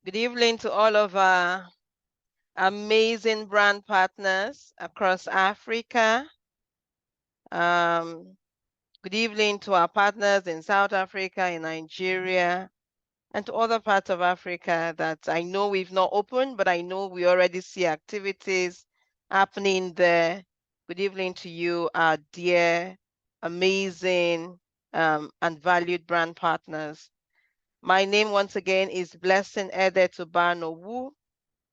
Good evening to all of our amazing brand partners across Africa. Good evening to our partners in South Africa, in Nigeria, and to other parts of Africa that I know we've not opened, but I know we already see activities happening there. Good evening to you, our dear, amazing, and valued brand partners. My name once again is Blessing Edetubano Wu.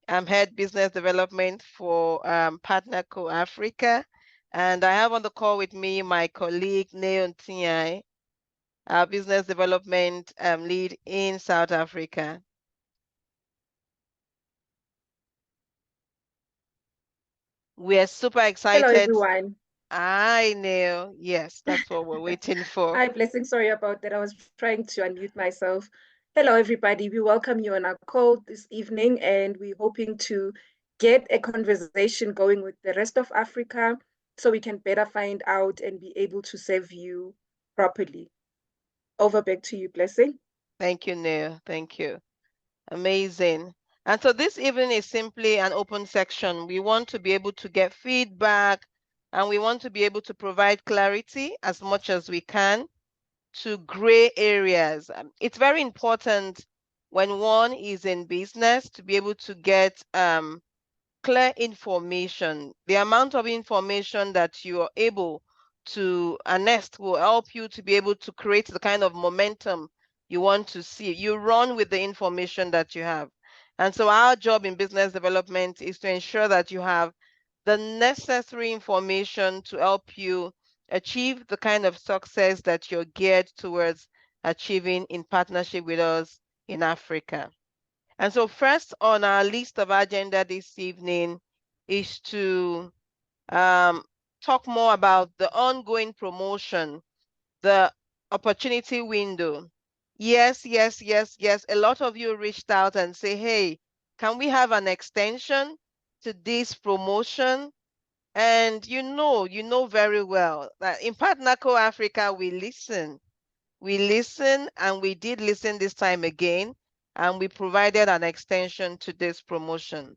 I'm head business development for PartnerCo Africa. And I have on the call with me my colleague, Neon Tiai, our business development lead in South Africa. We're super excited. Hello, everyone. Hi, Neil. Yes, that's what we're waiting for. Hi, Blessing. Sorry about that. I was trying to unmute myself. Hello, everybody. We welcome you on our call this evening, and we're hoping to get a conversation going with the rest of Africa so we can better find out and be able to serve you properly. Over back to you, Blessing. Thank you, Neil. Thank you. Amazing. And so this evening is simply an open section. We want to be able to get feedback and we want to be able to provide clarity as much as we can to gray areas. It's very important when one is in business to be able to get clear information. The amount of information that you are able to nest will help you to be able to create the kind of momentum you want to see. You run with the information that you have. And so our job in business development is to ensure that you have the necessary information to help you achieve the kind of success that you're geared towards achieving in partnership with us in Africa. And so first on our list of agenda this evening is to talk more about the ongoing promotion, the opportunity window. Yes, yes, yes, yes. A lot of you reached out and say, hey, can we have an extension to this promotion? And you know very well that in PartnerCo Africa, we listen. We listen, and we did listen this time again, and we provided an extension to this promotion.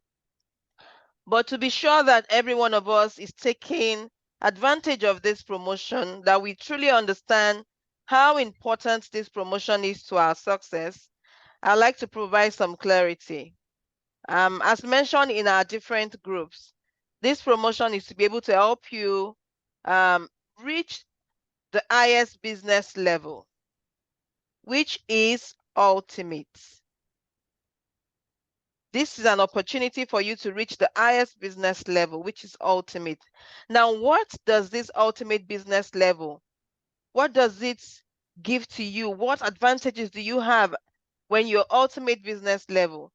But to be sure that every one of us is taking advantage of this promotion, that we truly understand how important this promotion is to our success, I'd like to provide some clarity. As mentioned in our different groups, this promotion is to be able to help you reach the highest business level, which is ultimate. This is an opportunity for you to reach the highest business level, which is ultimate. Now, what does this ultimate business level, what does it give to you? What advantages do you have when you're ultimate business level?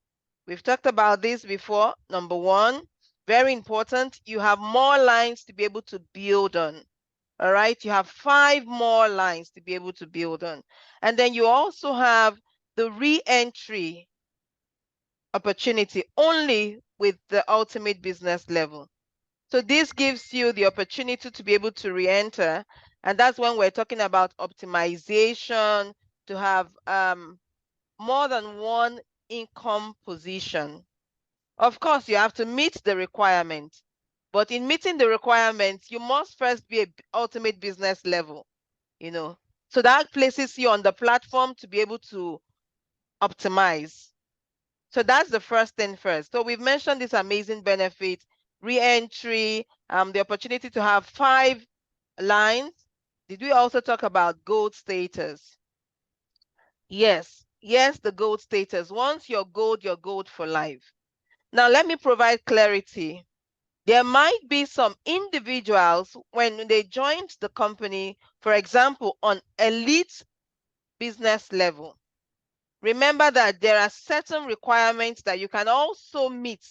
We've talked about this before. Number one, very important, you have more lines to be able to build on. All right, you have 5 more lines to be able to build on. And then you also have the re-entry opportunity only with the ultimate business level. So this gives you the opportunity to be able to re-enter. And that's when we're talking about optimization, to have more than one income position. Of course, you have to meet the requirement. But in meeting the requirements, you must first be an ultimate business level, you know. So that places you on the platform to be able to optimize. So that's the first thing first. So we've mentioned this amazing benefit, re-entry, the opportunity to have 5 lines. Did we also talk about gold status? Yes, yes, the gold status. Once you're gold for life. Now let me provide clarity. There might be some individuals when they joined the company, for example, on elite business level. Remember that there are certain requirements that you can also meet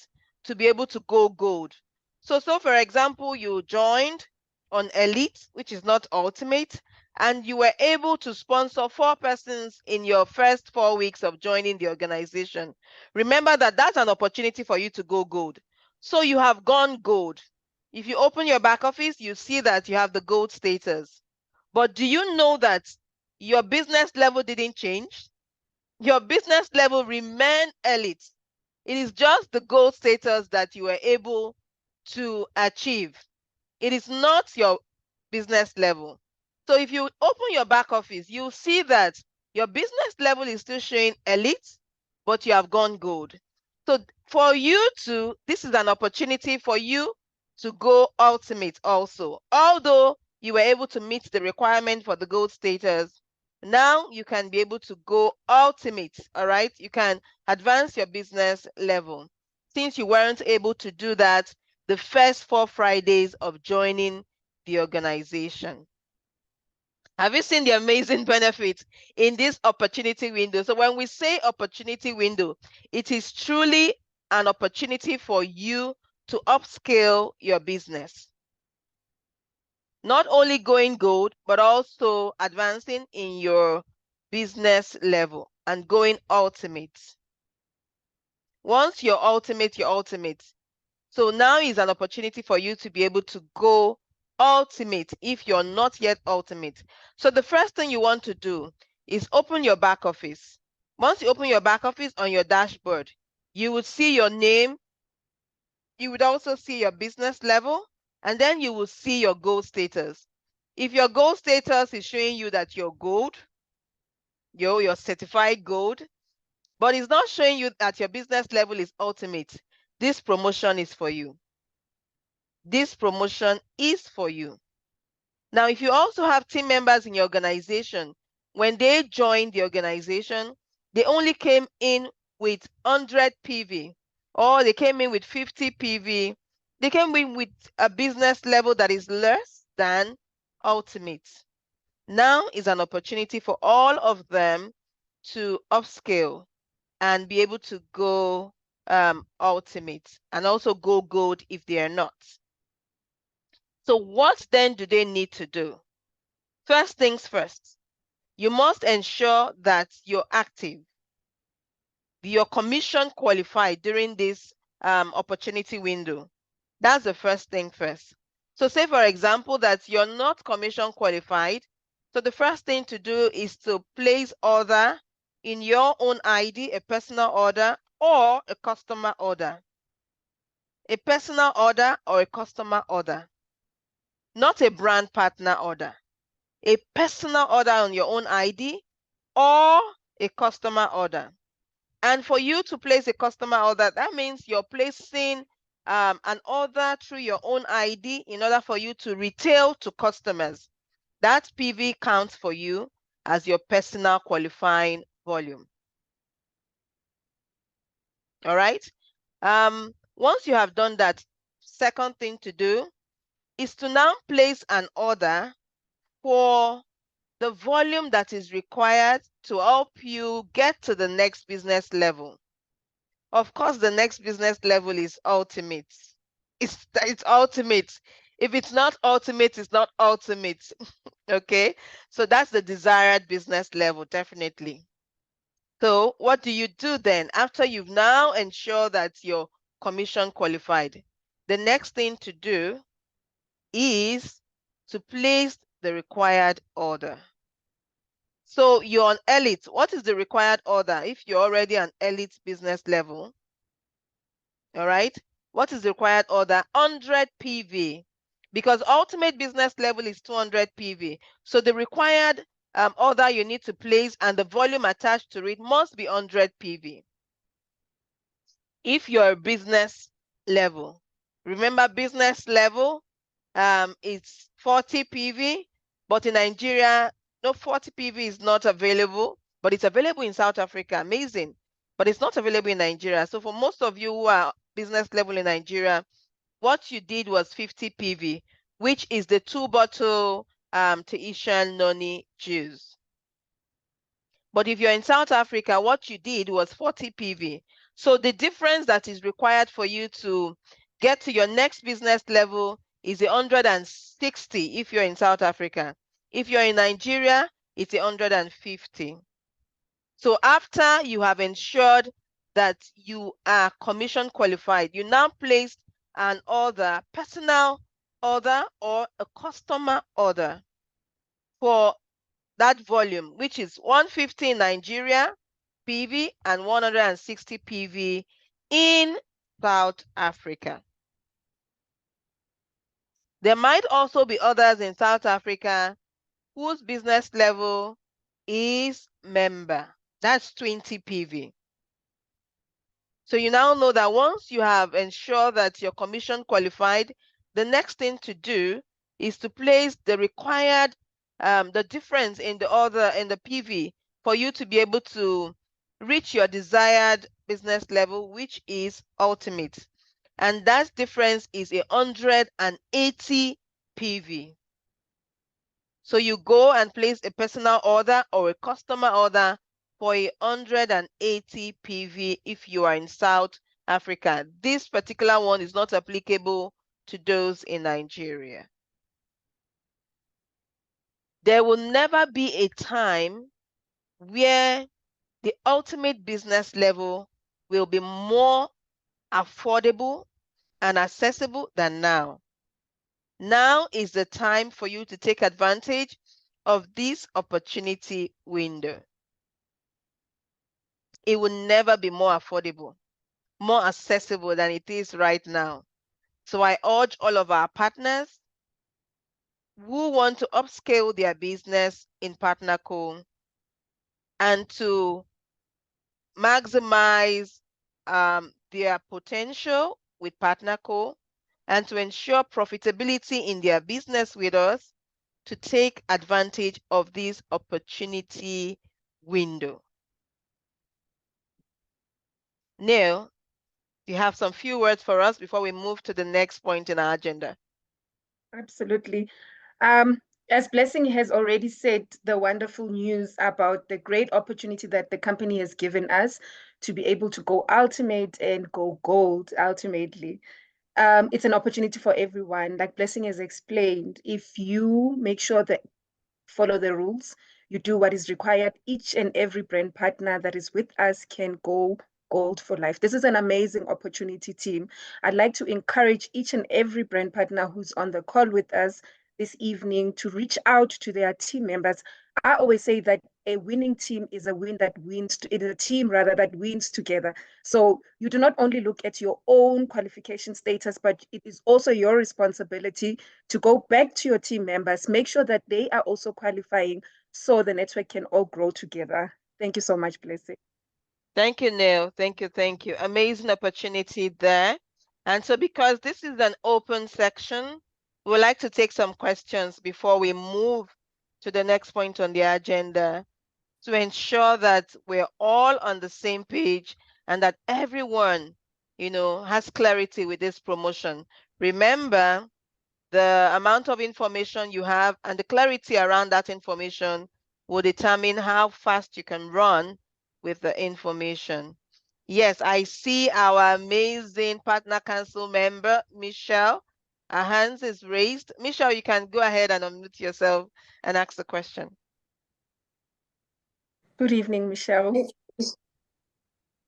to be able to go gold. So for example, you joined on elite, which is not ultimate, and you were able to sponsor 4 persons in your first 4 weeks of joining the organization. Remember that that's an opportunity for you to go gold. So you have gone gold. If you open your back office, you see that you have the gold status. But do you know that your business level didn't change? Your business level remain elite. It is just the gold status that you were able to achieve. It is not your business level. So if you open your back office, you'll see that your business level is still showing elite, but you have gone gold. So for you to, this is an opportunity for you to go ultimate also. Although you were able to meet the requirement for the gold status, now you can be able to go ultimate, all right? You can advance your business level. Since you weren't able to do that the first 4 Fridays of joining the organization. Have you seen the amazing benefits in this opportunity window? So when we say opportunity window, it is truly an opportunity for you to upscale your business. Not only going gold, but also advancing in your business level and going ultimate. Once you're ultimate, you're ultimate. So now is an opportunity for you to be able to go ultimate if you're not yet ultimate. So the first thing you want to do is open your back office. Once you open your back office on your dashboard, you would see your name. You would also see your business level, and then you will see your gold status. If your gold status is showing you that you're gold, you're certified gold, but it's not showing you that your business level is ultimate, this promotion is for you. This promotion is for you. Now, if you also have team members in your organization, when they joined the organization, they only came in with 100 PV, or they came in with 50 PV. They came in with a business level that is less than ultimate. Now is an opportunity for all of them to upscale and be able to go ultimate and also go gold if they are not. So what then do they need to do? First things first, you must ensure that you're active, you're commission qualified during this opportunity window. That's the first thing first. So say, for example, that you're not commission qualified. So the first thing to do is to place order in your own ID, a personal order or a customer order. A personal order or a customer order, not a brand partner order. A personal order on your own ID or a customer order. And for you to place a customer order, that means you're placing an order through your own ID in order for you to retail to customers. That PV counts for you as your personal qualifying volume. All right. Once you have done that, second thing to do is to now place an order for the volume that is required to help you get to the next business level. Of course, the next business level is ultimate. It's ultimate. If it's not ultimate, it's not ultimate. Okay, so that's the desired business level, definitely. So what do you do then after you've now ensured that you're commission qualified? The next thing to do is to place the required order. So you're on elite. What is the required order if you're already on elite business level? All right. What is the required order? 100 PV. Because ultimate business level is 200 PV. So the required order you need to place and the volume attached to it must be 100 PV. If you're business level, remember business level it's 40 PV, but in Nigeria, no 40 PV is not available, but it's available in South Africa. Amazing. But it's not available in Nigeria. So for most of you who are business level in Nigeria, what you did was 50 PV, which is the 2-bottle Tahitian noni juice. But if you're in South Africa, what you did was 40 PV. So the difference that is required for you to get to your next business level is 160 if you're in South Africa. If you're in Nigeria, it's 150. So after you have ensured that you are commission qualified, you now place an order, personal order or a customer order for that volume, which is 150 in Nigeria, PV and 160 PV in South Africa. There might also be others in South Africa whose business level is member. That's 20 PV. So you now know that once you have ensured that your commission qualified, the next thing to do is to place the required, the difference in the PV for you to be able to reach your desired business level, which is ultimate. And that difference is 180 PV. So you go and place a personal order or a customer order for 180 PV if you are in South Africa. This particular one is not applicable to those in Nigeria. There will never be a time where the ultimate business level will be more affordable and accessible than now. Now is the time for you to take advantage of this opportunity window. It will never be more affordable, more accessible than it is right now. So I urge all of our partners who want to upscale their business in PartnerCo and to maximize their potential with PartnerCo and to ensure profitability in their business with us, to take advantage of this opportunity window. Neil, you have some few words for us before we move to the next point in our agenda? Absolutely. As Blessing has already said, the wonderful news about the great opportunity that the company has given us to be able to go ultimate and go gold ultimately. It's an opportunity for everyone. Like Blessing has explained, if you make sure that follow the rules, you do what is required, each and every brand partner that is with us can go gold for life. This is an amazing opportunity, team. I'd like to encourage each and every brand partner who's on the call with us this evening to reach out to their team members. I always say that a winning team is a win that wins, it is a team rather that wins together. So you do not only look at your own qualification status, but it is also your responsibility to go back to your team members, make sure that they are also qualifying so the network can all grow together. Thank you so much, Blessing. Thank you, Neil. Thank you, thank you. Amazing opportunity there. And so because this is an open section, we would like to take some questions before we move to the next point on the agenda to ensure that we're all on the same page and that everyone, has clarity with this promotion. Remember, the amount of information you have and the clarity around that information will determine how fast you can run with the information. Yes, I see our amazing Partner Council member, Michelle. Her hands is raised. Michelle, you can go ahead and unmute yourself and ask the question. Good evening, Michelle. Good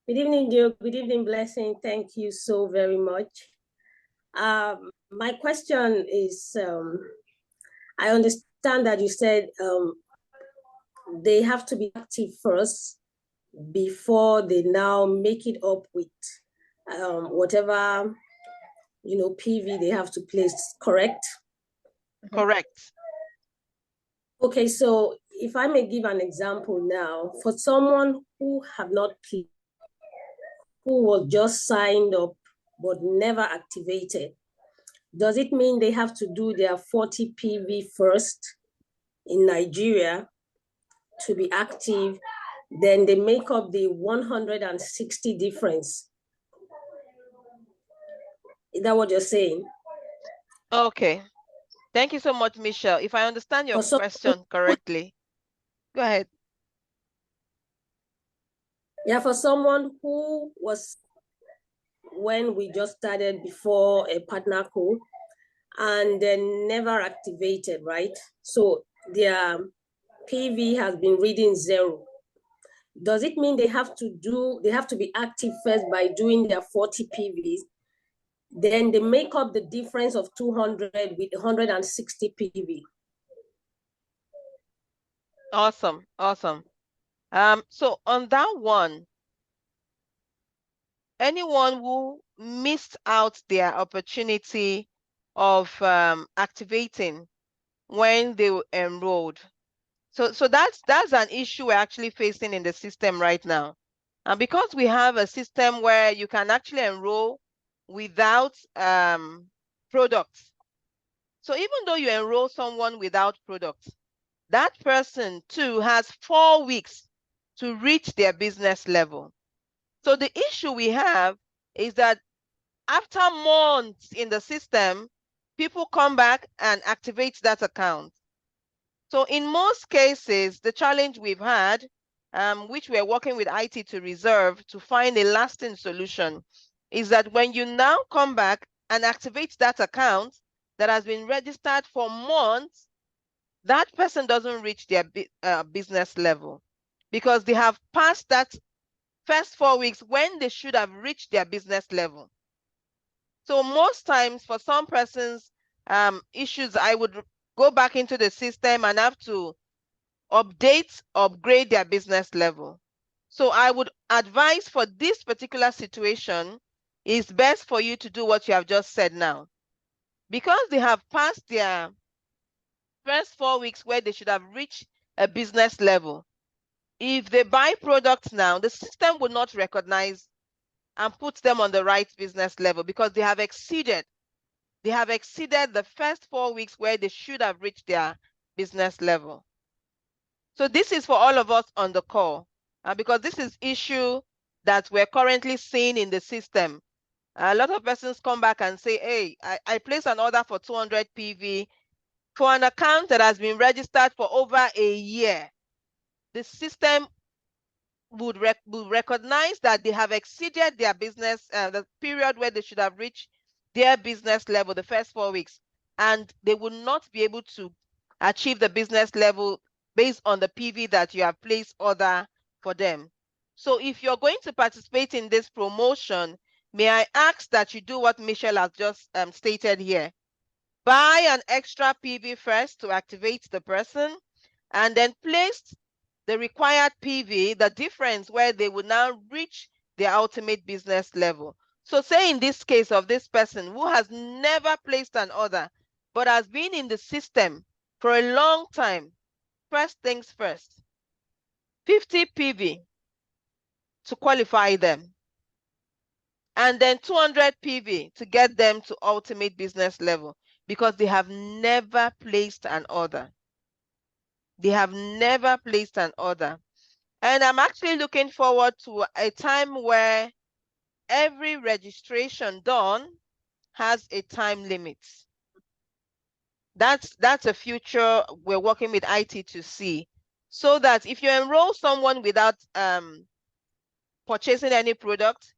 evening, Joe. Good evening, Blessing. Thank you so very much. My question is, I understand that you said they have to be active first before they now make it up with whatever, PV they have to place, correct? Correct. Okay, so if I may give an example now, for someone who have not who was just signed up but never activated, does it mean they have to do their 40 PV first in Nigeria to be active, then they make up the 160 difference? Is that what you're saying? Okay. Thank you so much, Michelle. If I understand your question correctly, go ahead. Yeah, for someone who was, when we just started before a PartnerCo, and then never activated, right? So their PV has been reading 0. Does it mean they have to be active first by doing their 40 PVs? Then they make up the difference of 200 with 160 PV. Awesome, awesome. So on that one, anyone who missed out their opportunity of activating when they enrolled. So that's an issue we're actually facing in the system right now. And because we have a system where you can actually enroll without products. So even though you enroll someone without products, that person too has 4 weeks to reach their business level. So the issue we have is that after months in the system, people come back and activate that account. So in most cases, the challenge we've had, which we're working with IT to resolve to find a lasting solution, is that when you now come back and activate that account that has been registered for months, that person doesn't reach their business level because they have passed that first 4 weeks when they should have reached their business level. So most times for some persons, issues, I would go back into the system and have to upgrade their business level. So I would advise for this particular situation, it's best for you to do what you have just said now. Because they have passed their first 4 weeks where they should have reached a business level. If they buy products now, the system will not recognize and put them on the right business level because they have exceeded the first 4 weeks where they should have reached their business level. So this is for all of us on the call, because this is issue that we're currently seeing in the system. A lot of persons come back and say, hey, I placed an order for 200 PV for an account that has been registered for over a year. The system would recognize that they have exceeded their business, the period where they should have reached their business level, the first 4 weeks, and they will not be able to achieve the business level based on the PV that you have placed order for them. So if you're going to participate in this promotion, may I ask that you do what Michelle has just stated here. Buy an extra PV first to activate the person, and then place the required PV, the difference where they will now reach their ultimate business level. So say in this case of this person who has never placed an order, but has been in the system for a long time, first things first, 50 PV to qualify them, and then 200 PV to get them to ultimate business level because they have never placed an order. They have never placed an order. And I'm actually looking forward to a time where every registration done has a time limit. That's a future we're working with IT to see. So that if you enroll someone without purchasing any product,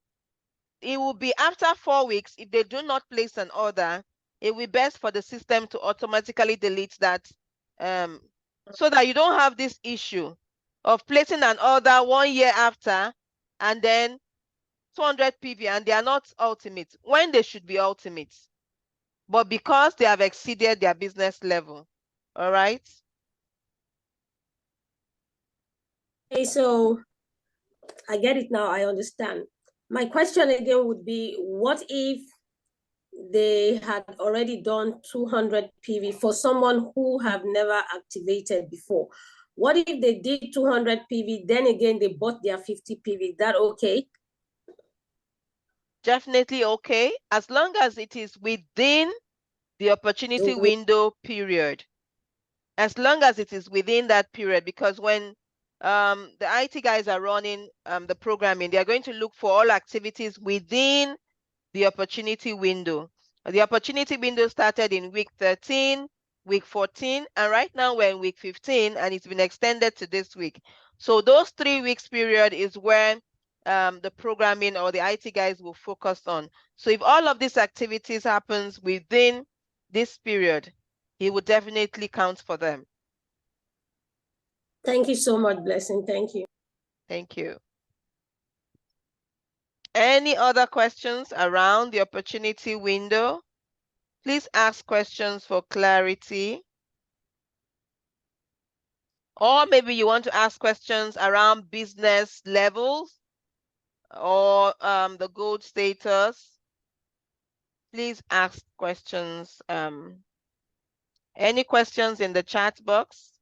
it will be after 4 weeks. If they do not place an order, it will be best for the system to automatically delete that, so that you don't have this issue of placing an order 1 year after and then 200 PV and they are not ultimate when they should be ultimate, but because they have exceeded their business level. All right. Okay, so I get it now. I understand. My question again would be, what if they had already done 200 PV for someone who have never activated before? What if they did 200 PV, then again they bought their 50 PV? Is that okay? Definitely okay, as long as it is within the opportunity window period. As long as it is within that period, because when the IT guys are running the programming, they are going to look for all activities within the opportunity window. The opportunity window started in week 13, week 14, and right now we're in week 15, and it's been extended to this week. So those 3 weeks period is where the programming or the IT guys will focus on. So if all of these activities happens within this period, he would definitely count for them. Thank you so much, Blessing. Thank you. Thank you. Any other questions around the opportunity window? Please ask questions for clarity. Or maybe you want to ask questions around business levels or the gold status. Please ask questions. Any questions in the chat box?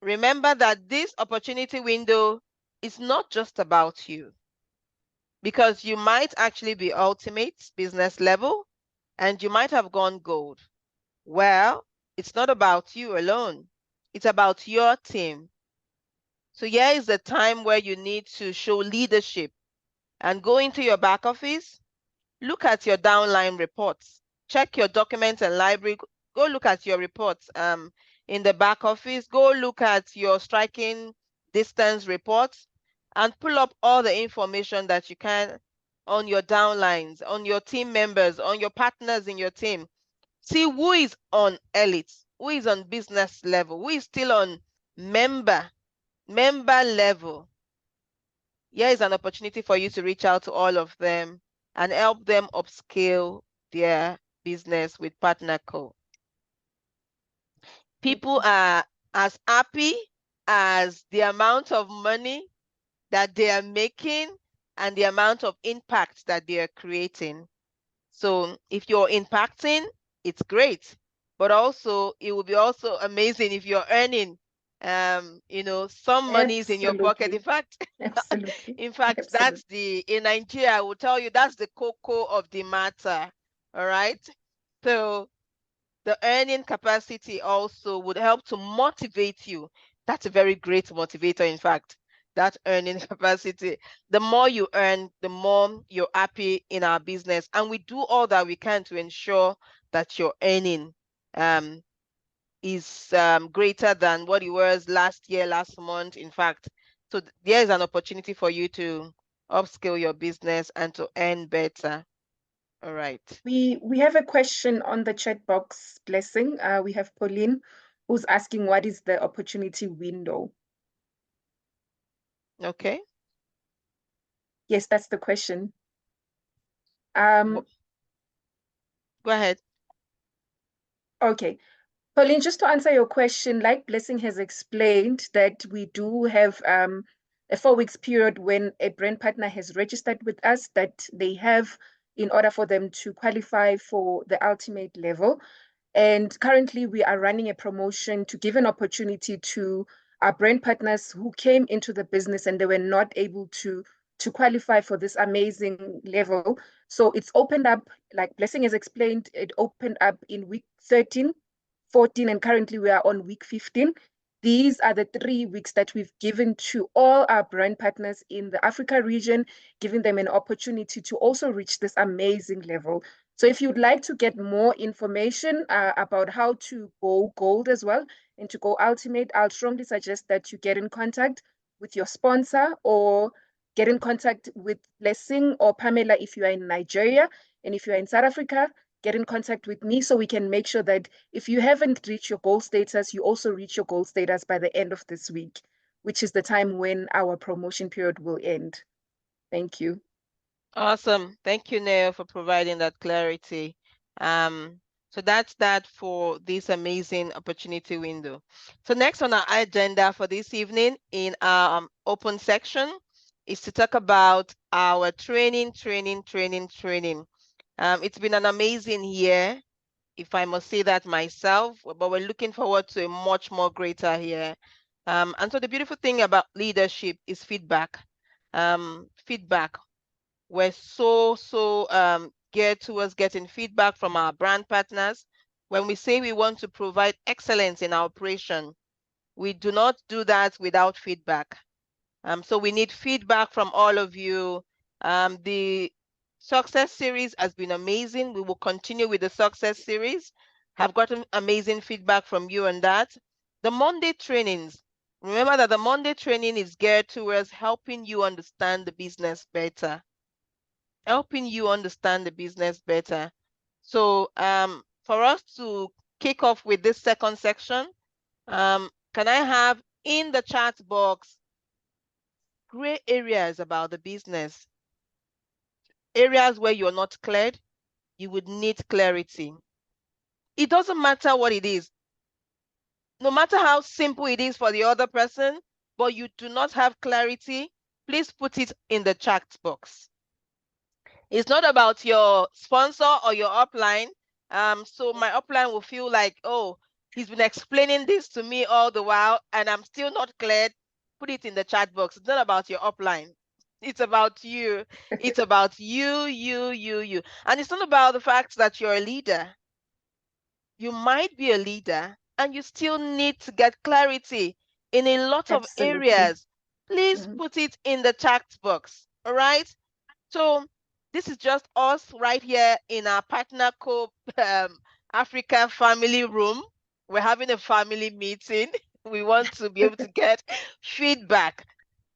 Remember that this opportunity window is not just about you, because you might actually be ultimate business level and you might have gone gold. Well, it's not about you alone. It's about your team. So here is the time where you need to show leadership and go into your back office. Look at your downline reports. Check your documents and library. Go look at your reports in the back office. Go look at your striking distance reports and pull up all the information that you can on your downlines, on your team members, on your partners in your team. See who is on elite, who is on business level, who is still on member level. Here is an opportunity for you to reach out to all of them and help them upscale their business with PartnerCo. People are as happy as the amount of money that they are making and the amount of impact that they are creating. So if you're impacting, it's great. But also, it will be also amazing if you're earning, some monies in your pocket. Absolutely. In fact, Absolutely. in fact, Absolutely. in Nigeria, I will tell you, that's the cocoa of the matter. All right. So the earning capacity also would help to motivate you. That's a very great motivator, in fact, that earning capacity. The more you earn, the more you're happy in our business. And we do all that we can to ensure that your earning is greater than what it was last year, last month, in fact. So there is an opportunity for you to upscale your business and to earn better. All right. We have a question on the chat box, Blessing. We have Pauline who's asking what is the opportunity window? Okay. Yes, that's the question. Go ahead. Okay. Pauline, just to answer your question, like Blessing has explained, that we do have a 4 weeks period when a brand partner has registered with us that they have in order for them to qualify for the ultimate level. And currently, we are running a promotion to give an opportunity to our brand partners who came into the business and they were not able to qualify for this amazing level. So it's opened up, like Blessing has explained, it opened up in week 13, 14, and currently we are on week 15. These are the 3 weeks that we've given to all our brand partners in the Africa region, giving them an opportunity to also reach this amazing level. So if you'd like to get more information about how to go gold as well and to go ultimate, I'll strongly suggest that you get in contact with your sponsor or get in contact with Blessing or Pamela if you are in Nigeria. And if you are in South Africa, get in contact with me so we can make sure that if you haven't reached your goal status, you also reach your goal status by the end of this week, which is the time when our promotion period will end. Thank you. Awesome. Thank you, Neil, for providing that clarity. So that's that for this amazing opportunity window. So next on our agenda for this evening in our open section is to talk about our training. It's been an amazing year, if I must say that myself, but we're looking forward to a much more greater year. And so the beautiful thing about leadership is feedback. Feedback. We're so geared towards getting feedback from our brand partners. When we say we want to provide excellence in our operation, we do not do that without feedback. So we need feedback from all of you. The success series has been amazing. We will continue with the success series. Have gotten amazing feedback from you on that. The Monday trainings. Remember that the Monday training is geared towards helping you understand the business better. Helping you understand the business better. So for us to kick off with this second section, can I have in the chat box gray areas about the business? Areas where you're not cleared, you would need clarity. It doesn't matter what it is. no matter how simple it is for the other person, but you do not have clarity, please put it in the chat box. It's not about your sponsor or your upline. So my upline will feel like, oh, he's been explaining this to me all the while, and I'm still not clear. Put it in the chat box. It's not about your upline. It's about you. It's about you. And it's not about the fact that you're a leader. You might be a leader, and you still need to get clarity in a lot of Absolutely. areas. Please put it in the chat box. All right. So this is just us right here in our PartnerCo Africa family room. We're having a family meeting. We want to be able to get feedback.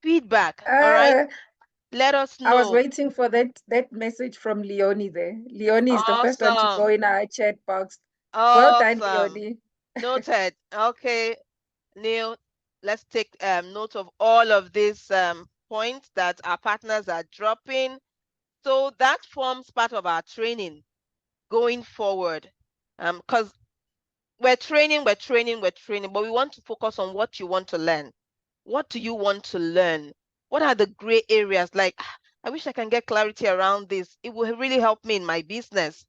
All right? Let us I was know. waiting for that message from Leonie there. Leonie is the first one to go Awesome. in our chat box. Well done, Awesome. Leonie. Noted. Okay, Neil, let's take note of all of these points that our partners are dropping. So that forms part of our training going forward. Because we're training, but we want to focus on what you want to learn. What do you want to learn? What are the gray areas? Like, I wish I can get clarity around this. It will really help me in my business.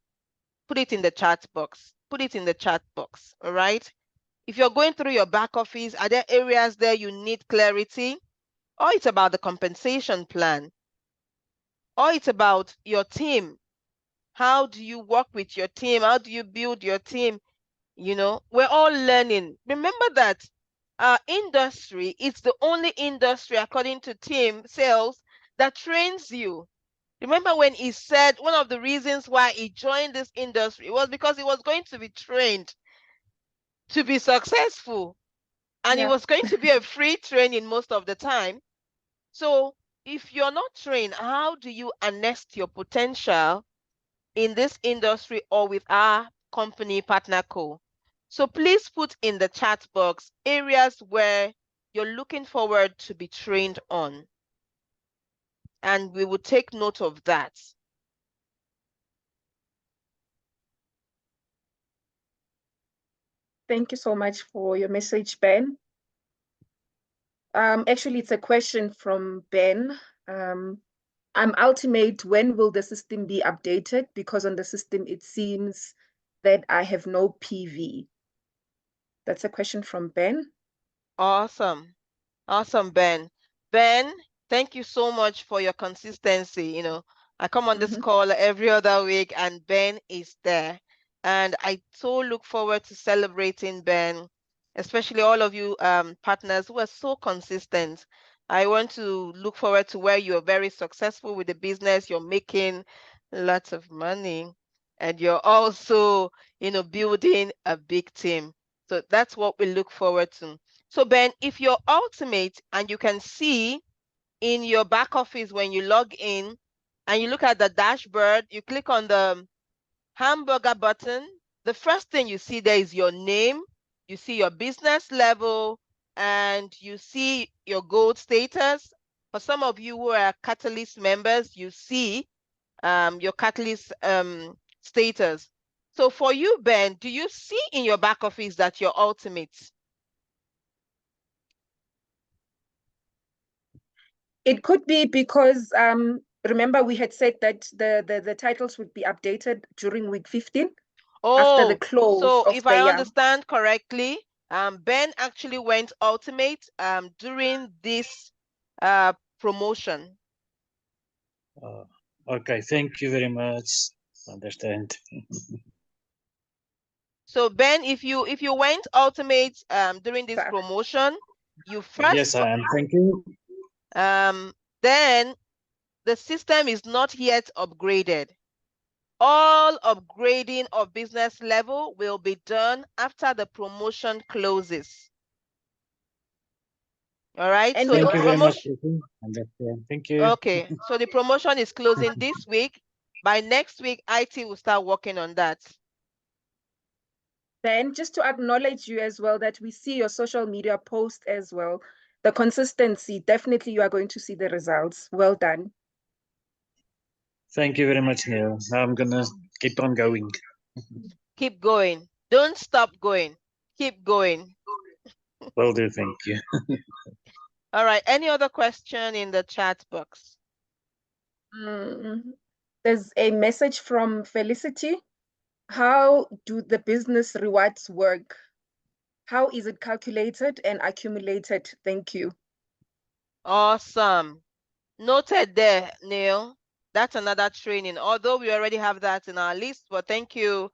Put it in the chat box. Put it in the chat box. All right. If you're going through your back office, are there areas there you need clarity? Or it's about the compensation plan? Or it's about your team? How do you work with your team? How do you build your team? You know, we're all learning. Remember that our industry is the only industry, according to Tim Sales, that trains you. Remember when he said one of the reasons why he joined this industry was because he was going to be trained to be successful. And it Yeah. was going to be a free training most of the time. So if you're not trained, how do you harness your potential in this industry or with our company PartnerCo? So please put in the chat box areas where you're looking forward to be trained on. And we will take note of that. Thank you so much for your message, Ben. Actually, it's a question from Ben. I'm Ultimate. When will the system be updated? Because on the system, it seems that I have no PV. That's a question from Ben. Awesome. Awesome, Ben. Ben, thank you so much for your consistency. You know, I come on this call every other week and Ben is there. And I so look forward to celebrating Ben, especially all of you partners who are so consistent. I want to look forward to where you're very successful with the business, you're making lots of money, and you're also, you know, building a big team. So that's what we look forward to. So Ben, if you're Ultimate and you can see in your back office when you log in and you look at the dashboard, you click on the hamburger button, the first thing you see there is your name, you see your business level, and you see your gold status. For some of you who are Catalyst members, you see your Catalyst status. So for you, Ben, do you see in your back office that you're Ultimate? It could be because remember we had said that the titles would be updated during week 15 after the Oh, close so of if the I year. understand correctly, Ben actually went Ultimate during this promotion. Okay, thank you very much. Understand. So Ben, if you went Ultimate during this promotion, you first Yes, I am. Thank you. then the system is not yet upgraded. All upgrading of business level will be done after the promotion closes. All right. And so thank the you very much. promotion. Understand. Thank you. Okay. So the promotion is closing this week. By next week, IT will start working on that. then just to acknowledge you as well that we see your social media post as well. The consistency, definitely you are going to see the results. Well done. Thank you very much, Neil. Now I'm gonna keep on going. Keep going. Don't stop going. Keep going. Will do, thank you. All right. Any other question in the chat box? There's a message from Felicity. How do the business rewards work? How is it calculated and accumulated? Thank you. Awesome. Noted there, Neil. That's another training, although we already have that in our list, but thank you,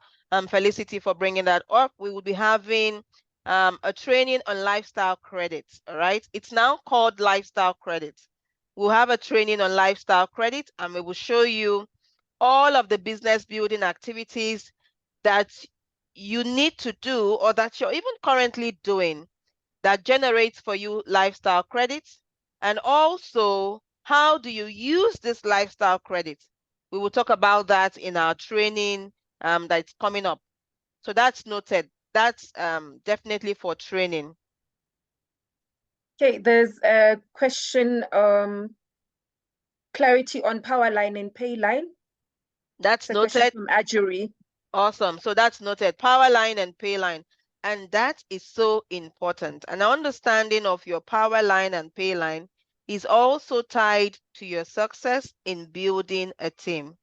Felicity, for bringing that up. We will be having a training on lifestyle credits, all right? It's now called lifestyle credits. We'll have a training on lifestyle credit, and we will show you all of the business building activities that you need to do or that you're even currently doing that generates for you lifestyle credits, and also how do you use this lifestyle credits. We will talk about that in our training that's coming up. So that's noted. That's definitely for training. Okay, there's a question, clarity on power line and pay line. That's It's a question noted. from Ajuri. Awesome. So that's noted. Power line and pay line. And that is so important. An understanding of your power line and pay line is also tied to your success in building a team.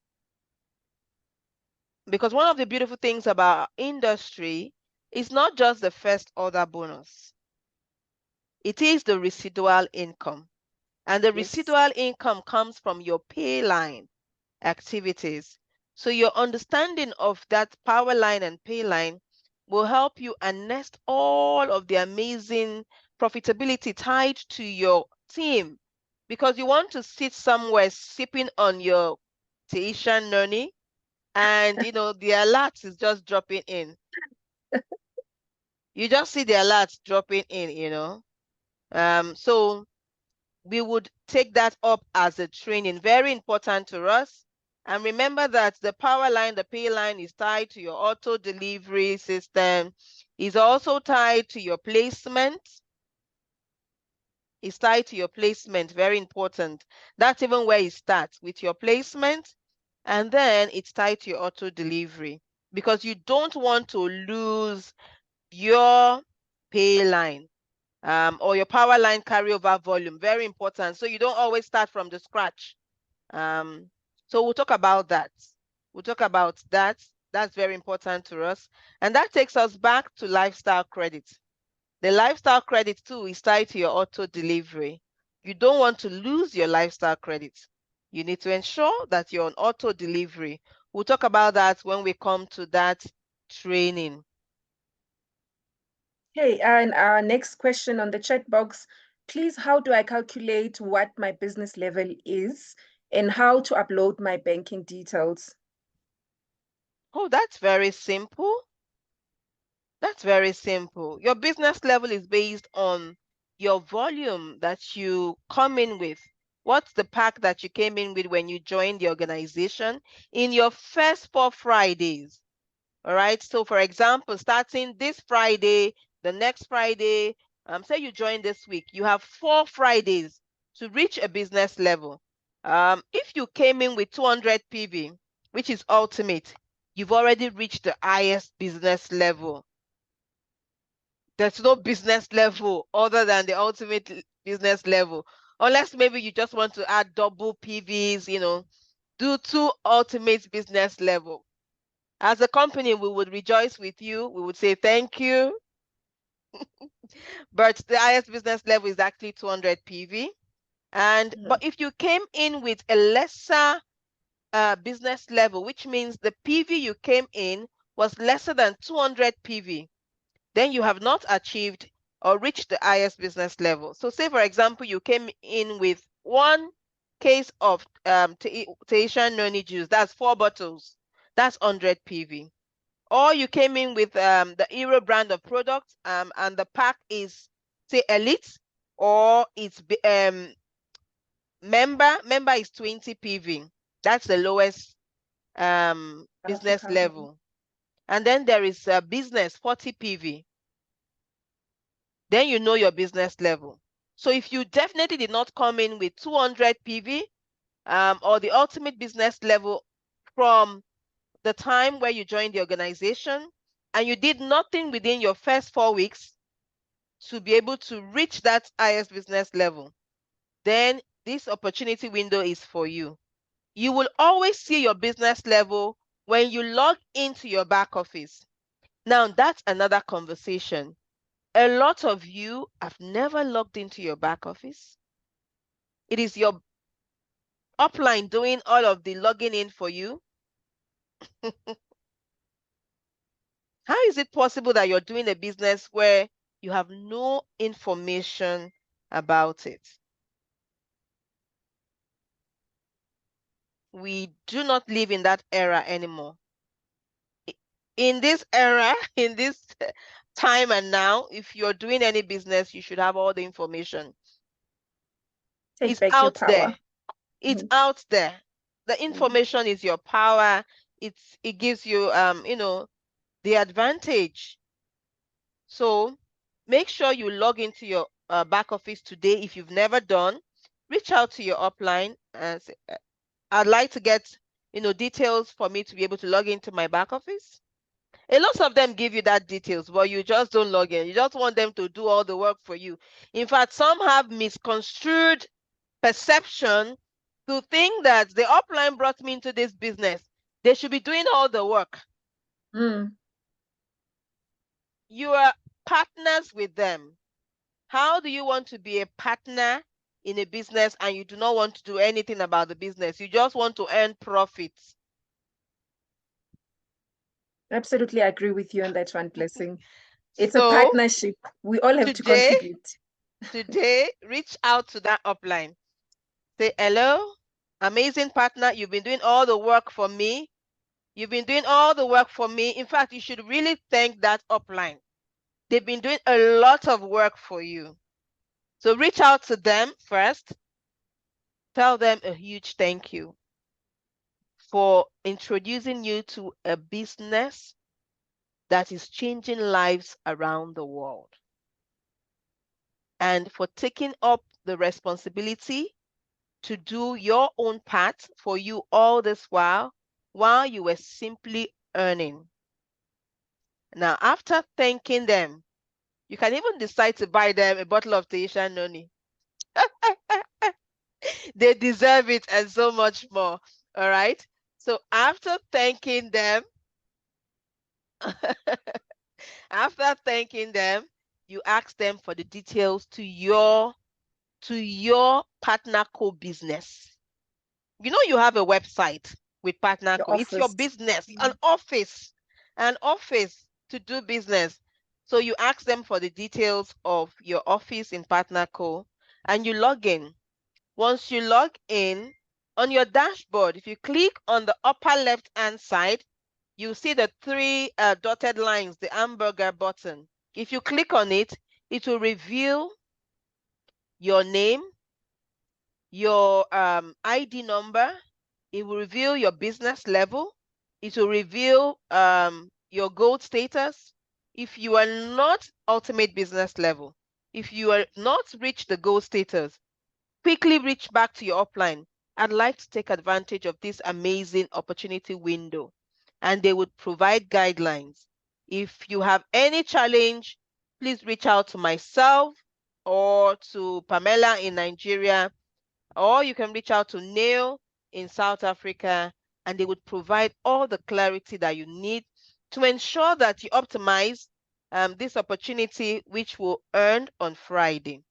Because one of the beautiful things about our industry is not just the first order bonus. It is the residual income. And the residual income comes from your pay line activities. So your understanding of that power line and pay line will help you harness all of the amazing profitability tied to your team, because you want to sit somewhere sipping on your tuition learning and the alert is just dropping in. You just see the alerts dropping in. So we would take that up as a training, very important to us. And remember that the power line, the pay line is tied to your auto delivery system, is also tied to your placement. It's tied to your placement, very important. That's even where it starts, with your placement, and then it's tied to your auto delivery, because you don't want to lose your pay line. Or your power line carryover volume, very important. So you don't always start from the scratch. So we'll talk about that. We'll talk about that. That's very important to us. And that takes us back to lifestyle credit. The lifestyle credit too is tied to your auto delivery. You don't want to lose your lifestyle credit. You need to ensure that you're on auto delivery. We'll talk about that when we come to that training. Okay, and our next question on the chat box, please, how do I calculate what my business level is and how to upload my banking details? Oh, that's very simple. That's very simple. Your business level is based on your volume that you come in with. What's the pack that you came in with when you joined the organization in your first 4 Fridays? All right. So for example, starting this Friday, the next Friday, say you join this week, you have 4 Fridays to reach a business level. If you came in with 200 PV, which is ultimate, you've already reached the highest business level. There's no business level other than the ultimate business level, unless maybe you just want to add double PVs, do 2 ultimate business level. As a company, we would rejoice with you. We would say thank you. But the highest business level is actually 200 PV. But if you came in with a lesser business level, which means the PV you came in was lesser than 200 PV, then you have not achieved or reached the highest business level. So say, for example, you came in with 1 case of Tahitian noni juice, that's 4 bottles, that's 100 PV. Or you came in with the Hero brand of products, and the pack is, say, Elite, or it's member is 20 PV. That's the lowest business level. And then there is business 40 PV. Then you know your business level. So if you definitely did not come in with 200 PV or the ultimate business level from the time where you joined the organization, and you did nothing within your first 4 weeks, to be able to reach that highest business level, then this opportunity window is for you. You will always see your business level when you log into your back office. Now, that's another conversation. A lot of you have never logged into your back office. It is your upline doing all of the logging in for you. How is it possible that you're doing a business where you have no information about it? We do not live in that era anymore. In this era, in this time and now, if you're doing any business, you should have all the information. Take It's back your out power. there. It's out there. The Mm. information is your power. It gives you the advantage. So make sure you log into your back office today. If you've never done, reach out to your upline and say, I'd like to get details for me to be able to log into my back office. A lot of them give you that details, but you just don't log in. You just want them to do all the work for you. In fact, some have misconstrued perception to think that the upline brought me into this business. They should be doing all the work. Mm. You are partners with them. How do you want to be a partner in a business and you do not want to do anything about the business? You just want to earn profits. Absolutely agree with you on that one, Blessing. It's a So partnership. We all have to contribute. Today, reach out to that upline. Say, hello, amazing partner. You've been doing all the work for me. You've been doing all the work for me. In fact, you should really thank that upline. They've been doing a lot of work for you. So reach out to them first. Tell them a huge thank you for introducing you to a business that is changing lives around the world, and for taking up the responsibility to do your own part for you all this while you were simply earning. Now, after thanking them, you can even decide to buy them a bottle of Tahitian noni. They deserve it and so much more. All right. So after thanking them, you ask them for the details to your PartnerCo business. You know, you have a website with PartnerCo. It's your business, an office to do business. So you ask them for the details of your office in PartnerCo and you log in. Once you log in, on your dashboard, if you click on the upper left-hand side, you see the three dotted lines, the hamburger button. If you click on it, it will reveal your name, your ID number. It will reveal your business level. It will reveal your gold status. If you are not ultimate business level, if you are not reached the gold status, quickly reach back to your upline. I'd like to take advantage of this amazing opportunity window, and they would provide guidelines. If you have any challenge, please reach out to myself or to Pamela in Nigeria, or you can reach out to Neil in South Africa, and they would provide all the clarity that you need to ensure that you optimize this opportunity, which will earn on Friday.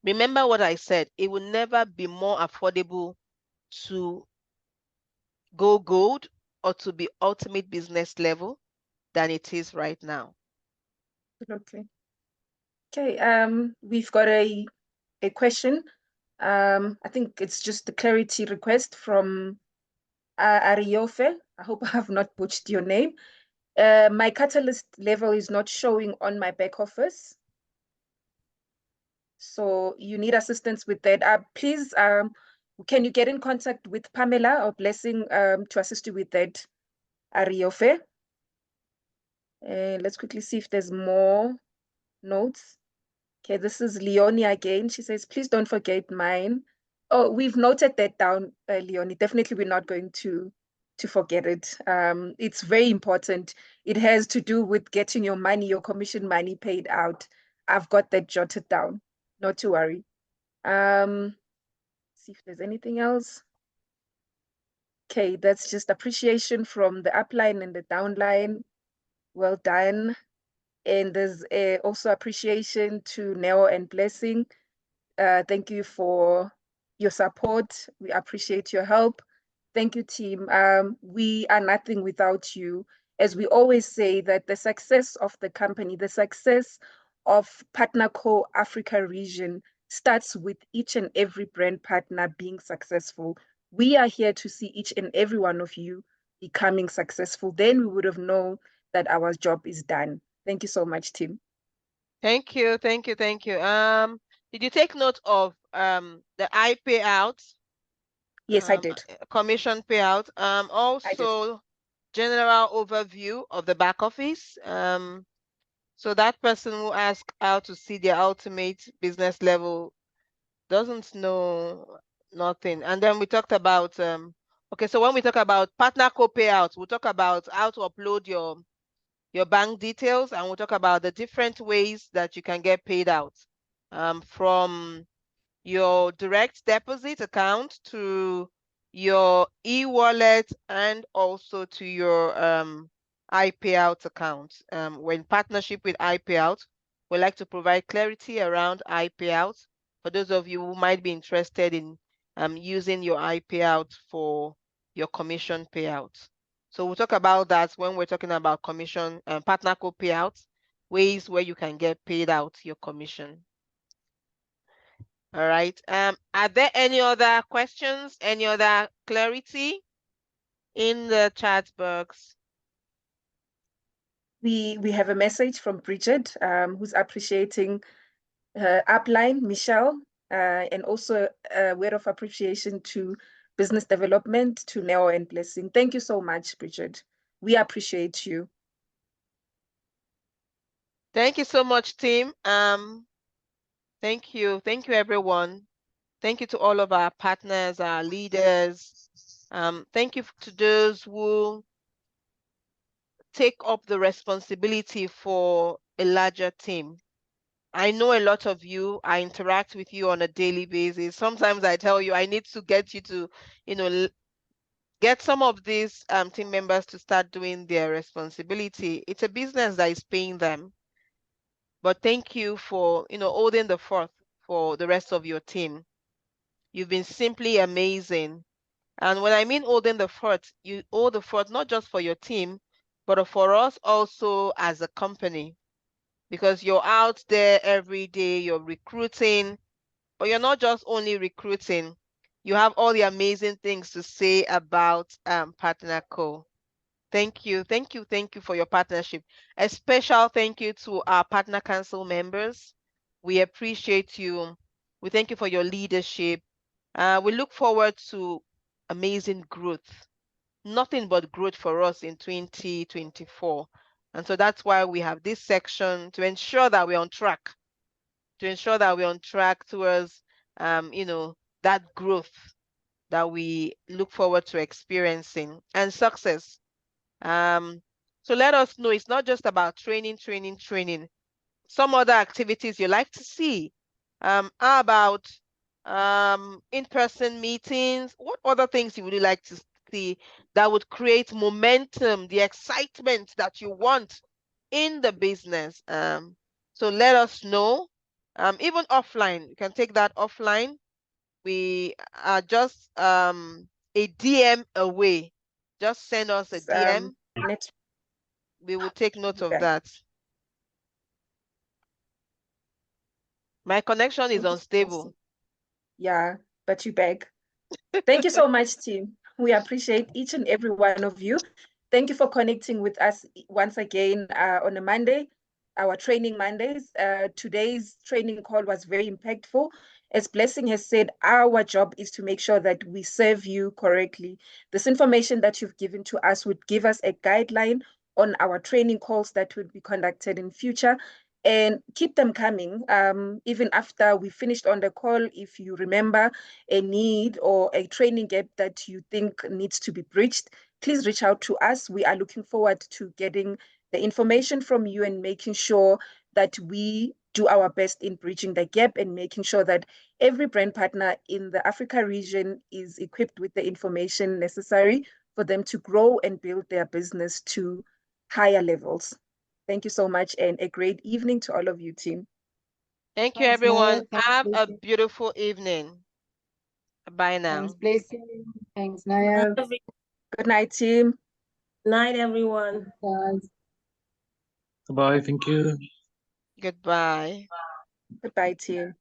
Remember what I said, it will never be more affordable to go gold or to be ultimate business level than it is right now. Okay. Okay, we've got a question. I think it's just the clarity request from Ariofe. I hope I have not butchered your name. My catalyst level is not showing on my back office. So you need assistance with that. Please, can you get in contact with Pamela or Blessing to assist you with that, Ariofe? Let's quickly see if there's more notes. Okay, this is Leonie again. She says, please don't forget mine. Oh, we've noted that down, Leonie. Definitely, we're not going to forget it. It's very important. It has to do with getting your money, your commission money paid out. I've got that jotted down. Not to worry. See if there's anything else. Okay, that's just appreciation from the upline and the downline. Well done. And there's also appreciation to Neo and Blessing. Thank you for your support. We appreciate your help. Thank you, team. We are nothing without you. As we always say, that the success of the company, the success of PartnerCo Africa region starts with each and every brand partner being successful. We are here to see each and every one of you becoming successful. Then we would have known that our job is done. Thank you so much, team. Thank you, thank you, thank you. Did you take note of the I payout? Yes, I did. Commission payout. I did. Also general overview of the back office. So that person who asked how to see their ultimate business level doesn't know nothing. And then we talked about okay, so when we talk about PartnerCo payouts, we'll talk about how to upload your bank details, and we'll talk about the different ways that you can get paid out, from your direct deposit account to your e-wallet and also to your iPayout account. When partnership with iPayout, we like to provide clarity around iPayout for those of you who might be interested in using your iPayout for your commission payouts. So we'll talk about that when we're talking about commission and PartnerCo payouts, ways where you can get paid out your commission. All right. Are there any other questions? Any other clarity in the chat box? We have a message from Bridget, who's appreciating her upline, Michelle, and also a word of appreciation to business development, to Neo and Blessing. Thank you so much, Bridget. We appreciate you. Thank you so much, team. Thank you. Thank you, everyone. Thank you to all of our partners, our leaders. Thank you to those who take up the responsibility for a larger team. I know a lot of you. I interact with you on a daily basis. Sometimes I tell you I need to get you to, get some of these team members to start doing their responsibility. It's a business that is paying them. But thank you for, holding the fort for the rest of your team. You've been simply amazing. And when I mean holding the fort, you hold the fort not just for your team, but for us also as a company. Because you're out there every day, you're recruiting, but you're not just only recruiting. You have all the amazing things to say about PartnerCo. Thank you, thank you, thank you for your partnership. A special thank you to our Partner Council members. We appreciate you. We thank you for your leadership. We look forward to amazing growth. Nothing but growth for us in 2024. And so that's why we have this section to ensure that we're on track, towards, that growth that we look forward to experiencing and success. So let us know it's not just about training. Some other activities you like to see. How about in-person meetings? What other things you would like to see that would create momentum, the excitement that you want in the business? So let us know. Even offline, you can take that offline. We are just a DM away. Just send us a DM. We will take note of that. My connection is unstable. Yeah, but you beg. Thank you so much, team. We appreciate each and every one of you. Thank you for connecting with us once again on a Monday, our training Mondays. Today's training call was very impactful. As Blessing has said, our job is to make sure that we serve you correctly. This information that you've given to us would give us a guideline on our training calls that would be conducted in future, and keep them coming. Even after we finished on the call, if you remember a need or a training gap that you think needs to be bridged, please reach out to us. We are looking forward to getting the information from you and making sure that we do our best in bridging the gap and making sure that every brand partner in the Africa region is equipped with the information necessary for them to grow and build their business to higher levels. Thank you so much, and a great evening to all of you, team. Thank you, Thanks, everyone. Naya. Thanks, Have a Blessing. beautiful evening. Bye now. Thanks, Blessing. Thanks, Naya. Good night, team. Night, everyone. Guys. Goodbye. Thank you. Goodbye. Goodbye, team.